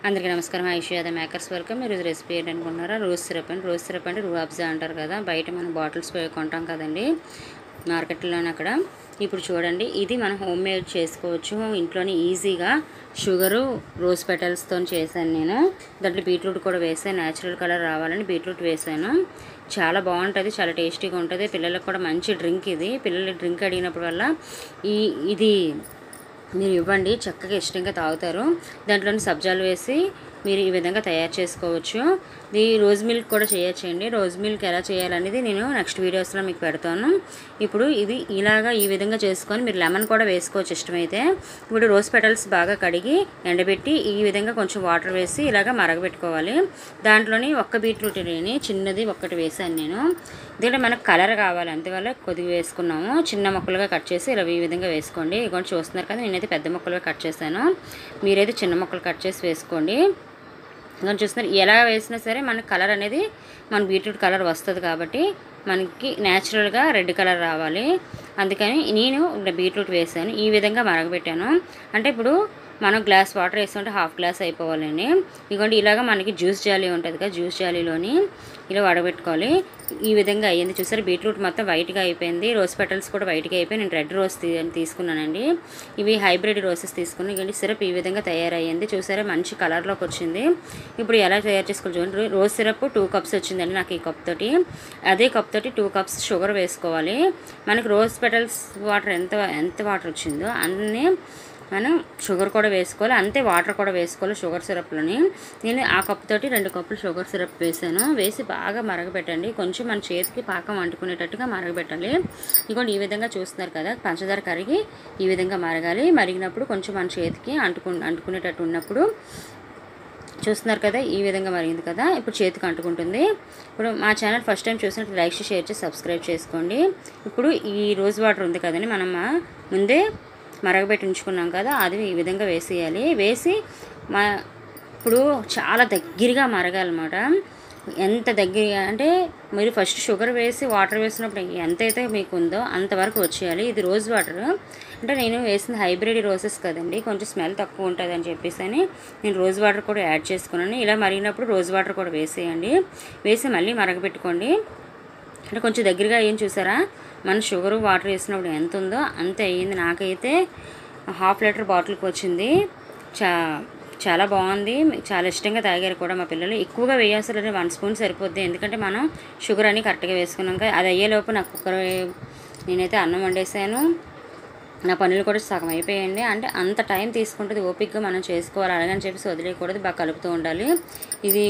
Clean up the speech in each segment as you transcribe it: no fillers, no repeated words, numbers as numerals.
అందరికీ నమస్కారం. Aishwarya makers welcome. ఈరోజు రెసిపీ ఏంటనుకుంటున్నారా? రోజ్ సిరప్ అండి. రోజ్ సిరప్ అంటే రూఅబ్జా అంటారు కదా, బయట మనం బాటిల్స్ కొంటాం కదండి మార్కెట్లోనే. అక్కడ ఇప్పుడు చూడండి, ఇది మనం హోమ్ మేడ్ చేసుకోవచ్చు ఇంట్లోనే ఈజీగా. షుగరు రోజ్ పెటల్స్తో చేశాను నేను. దాంట్లో బీట్రూట్ కూడా వేసాను, న్యాచురల్ కలర్ రావాలని బీట్రూట్ వేసాను. చాలా బాగుంటుంది, చాలా టేస్టీగా ఉంటుంది. పిల్లలకు కూడా మంచి డ్రింక్ ఇది. పిల్లలు డ్రింక్ అడిగినప్పుడు వల్ల ఇది మీరు ఇవ్వండి, చక్కగా ఇష్టంగా తాగుతారు. దాంట్లోని సబ్జాలు వేసి మీరు ఈ విధంగా తయారు చేసుకోవచ్చు. ఇది రోజ్ మిల్క్ కూడా చేయొచ్చండి. రోజ్ మిల్క్ ఎలా చేయాలనేది నేను నెక్స్ట్ వీడియోస్లో మీకు పెడతాను. ఇప్పుడు ఇది ఇలాగా ఈ విధంగా చేసుకొని మీరు లెమన్ కూడా వేసుకోవచ్చు ఇష్టమైతే. ఇప్పుడు రోజ్ పెటల్స్ బాగా కడిగి ఎండబెట్టి ఈ విధంగా కొంచెం వాటర్ వేసి ఇలాగ మరగబెట్టుకోవాలి. దాంట్లోని ఒక్క బీట్రూట్ని చిన్నది ఒక్కటి వేసాను నేను. దీంట్లో మనకు కలర్ కావాలి, అందువల్ల కొద్దిగా వేసుకున్నాము. చిన్న ముక్కలుగా కట్ చేసి ఇలా ఈ విధంగా వేసుకోండి. ఇదిగోండి చూస్తున్నారు కదా, నేనైతే పెద్ద ముక్కలుగా కట్ చేశాను. మీరైతే చిన్న ముక్కలు కట్ చేసి వేసుకోండి. ఇదిగోండి చూస్తున్నారు, ఎలా వేసినా సరే మనకు కలర్ అనేది మన బీట్రూట్ కలర్ వస్తుంది కాబట్టి మనకి న్యాచురల్గా రెడ్ కలర్ రావాలి. అందుకని నేను బీట్రూట్ వేసాను, ఈ విధంగా మరగబెట్టాను. అంటే ఇప్పుడు మనం గ్లాస్ వాటర్ వేస్తుంటే హాఫ్ గ్లాస్ అయిపోవాలండి. ఇదిగోండి ఇలాగ మనకి జ్యూస్ జాలీ ఉంటుంది కదా, జ్యూస్ జాలీలోని ఇలా వడబెట్టుకోవాలి. ఈ విధంగా అయ్యింది. చూసారు, బీట్రూట్ మొత్తం వైట్గా అయిపోయింది, రోజ్ పెటల్స్ కూడా వైట్గా అయిపోయి నేను రెడ్ రోజ్ తీసుకున్నానండి. ఇవి హైబ్రిడ్ రోసెస్ తీసుకున్నాను. ఇదిగోండి సిరప్ ఈ విధంగా తయారయ్యింది. చూసారా, మంచి కలర్లోకి వచ్చింది. ఇప్పుడు ఎలా తయారు చేసుకోవాలి చూడండి. రోజ్ సిరప్ 2 కప్స్ వచ్చిందండి నాకు ఈ కప్ తోటి. అదే కప్ తోటి 2 కప్స్ షుగర్ వేసుకోవాలి. మనకి రోజ్ పెటల్స్ వాటర్ ఎంత వాటర్ వచ్చిందో అన్నీ మనం షుగర్ కూడా వేసుకోవాలి, అంతే వాటర్ కూడా వేసుకోవాలి షుగర్ సిరప్లోని. నేను ఆ కప్ తోటి 2 కప్పులు షుగర్ సిరప్ వేసాను. వేసి బాగా మరగబెట్టండి. కొంచెం మన చేతికి పాకం అంటుకునేటట్టుగా మరగబెట్టాలి. ఇదిగోండి ఈ విధంగా చూస్తున్నారు కదా, పంచదార కరిగి ఈ విధంగా మరగాలి. మరిగినప్పుడు కొంచెం మన చేతికి అంటుకునేటట్టు ఉన్నప్పుడు చూస్తున్నారు కదా, ఈ విధంగా మరిగింది కదా, ఇప్పుడు చేతికి అంటుకుంటుంది. ఇప్పుడు మా ఛానల్ ఫస్ట్ టైం చూసినట్టు లైక్ షేర్ చేసి సబ్స్క్రైబ్ చేసుకోండి. ఇప్పుడు ఈ రోజ్ వాటర్ ఉంది కదండి, మనం ముందే మరగబెట్టి ఉంచుకున్నాం కదా, అది ఈ విధంగా వేసేయాలి. వేసి ఇప్పుడు చాలా దగ్గరగా మరగాలన్నమాట. ఎంత దగ్గరగా అంటే మీరు ఫస్ట్ షుగర్ వేసి వాటర్ వేసినప్పుడు ఎంతైతే మీకు ఉందో అంతవరకు వచ్చేయాలి. ఇది రోజ్ వాటర్ అంటే నేను వేసింది హైబ్రిడ్ రోసెస్ కదండి, కొంచెం స్మెల్ తక్కువ ఉంటుంది అని చెప్పేసి నేను రోజ్ వాటర్ కూడా యాడ్ చేసుకున్నాను. ఇలా మరిగినప్పుడు రోజ్ వాటర్ కూడా వేసేయండి. వేసి మళ్ళీ మరగబెట్టుకోండి. అంటే కొంచెం దగ్గరగా ఏం చూసారా, మన షుగరు వాటర్ వేసినప్పుడు ఎంత ఉందో అంతే అయ్యింది. నాకైతే హాఫ్ లీటర్ బాటిల్కి వచ్చింది. చాలా బాగుంది, చాలా ఇష్టంగా తాగారు కూడా మా పిల్లలు. ఎక్కువగా వేయాల్సిన 1 స్పూన్ సరిపోద్ది, ఎందుకంటే మనం షుగర్ అని కరెక్ట్గా వేసుకున్నాం కదా. అది అయ్యేలోపు నాకు నేనైతే అన్నం వండేసాను. నా పనులు కూడా సగం అయిపోయాయండి. అంటే అంత టైం తీసుకుంటుంది, ఓపిక్గా మనం చేసుకోవాలి. అలాగని చెప్పేసి వదిలేయకూడదు, బాగా కలుపుతూ ఉండాలి. ఇది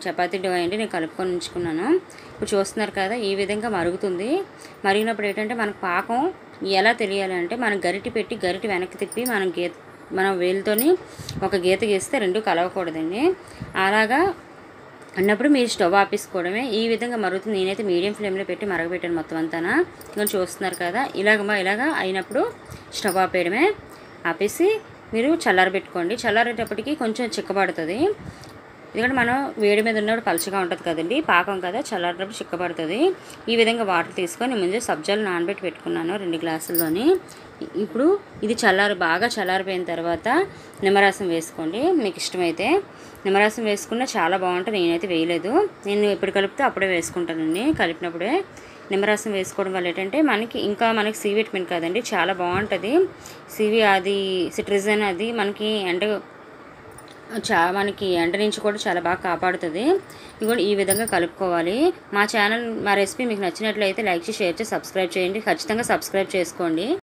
చపాతీ డో అండి, నేను కలుపుకొని ఉంచుకున్నాను. ఇప్పుడు చూస్తున్నారు కదా, ఈ విధంగా మరుగుతుంది. మరిగినప్పుడు ఏంటంటే మనకు పాకం ఎలా తెలియాలి అంటే, మనం గరిటె పెట్టి గరిటె వెనక్కి తిప్పి మనం వేలుతోని ఒక గీత గీస్తే 2 కలవకూడదండి. అలాగా అన్నప్పుడు మీరు స్టవ్ ఆపేసుకోవడమే. ఈ విధంగా మరుగుతుంది. నేనైతే మీడియం ఫ్లేమ్లో పెట్టి మరగబెట్టాను మొత్తం అంతా. ఇంకా చూస్తున్నారు కదా, ఇలాగా అయినప్పుడు స్టవ్ ఆపేయడమే. ఆపేసి మీరు చల్లారబెట్టుకోండి. చల్లారేటప్పటికి కొంచెం చిక్కబడుతుంది. ఎందుకంటే మనం వేడి మీద ఉన్నప్పుడు పలుచగా ఉంటుంది కదండి, పాకం కదా, చల్లారేటప్పుడు చిక్కబడుతుంది. ఈ విధంగా వాటర్ తీసుకొని ముందే సబ్జాలు నానబెట్టి పెట్టుకున్నాను 2 గ్లాసుల్లోని. ఇప్పుడు ఇది బాగా చల్లారిపోయిన తర్వాత నిమ్మరసం వేసుకోండి మీకు ఇష్టమైతే. నిమ్మరసం వేసుకున్నా చాలా బాగుంటుంది. నేనైతే వేయలేదు, నేను ఎప్పుడు కలిపితే అప్పుడే వేసుకుంటానండి. కలిపినప్పుడే నిమ్మరసం వేసుకోవడం వల్ల ఏంటంటే మనకి సి విటమిన్ కదండి, చాలా బాగుంటుంది. అది సిట్రిజన్ అది మనకి మనకి ఎండ నుంచి కూడా చాలా బాగా కాపాడుతుంది. ఇదిగోండి ఈ విధంగా కలుపుకోవాలి. మా రెసిపీ మీకు నచ్చినట్లయితే లైక్ చేసి షేర్ చేసి సబ్స్క్రైబ్ చేయండి. ఖచ్చితంగా సబ్స్క్రైబ్ చేసుకోండి.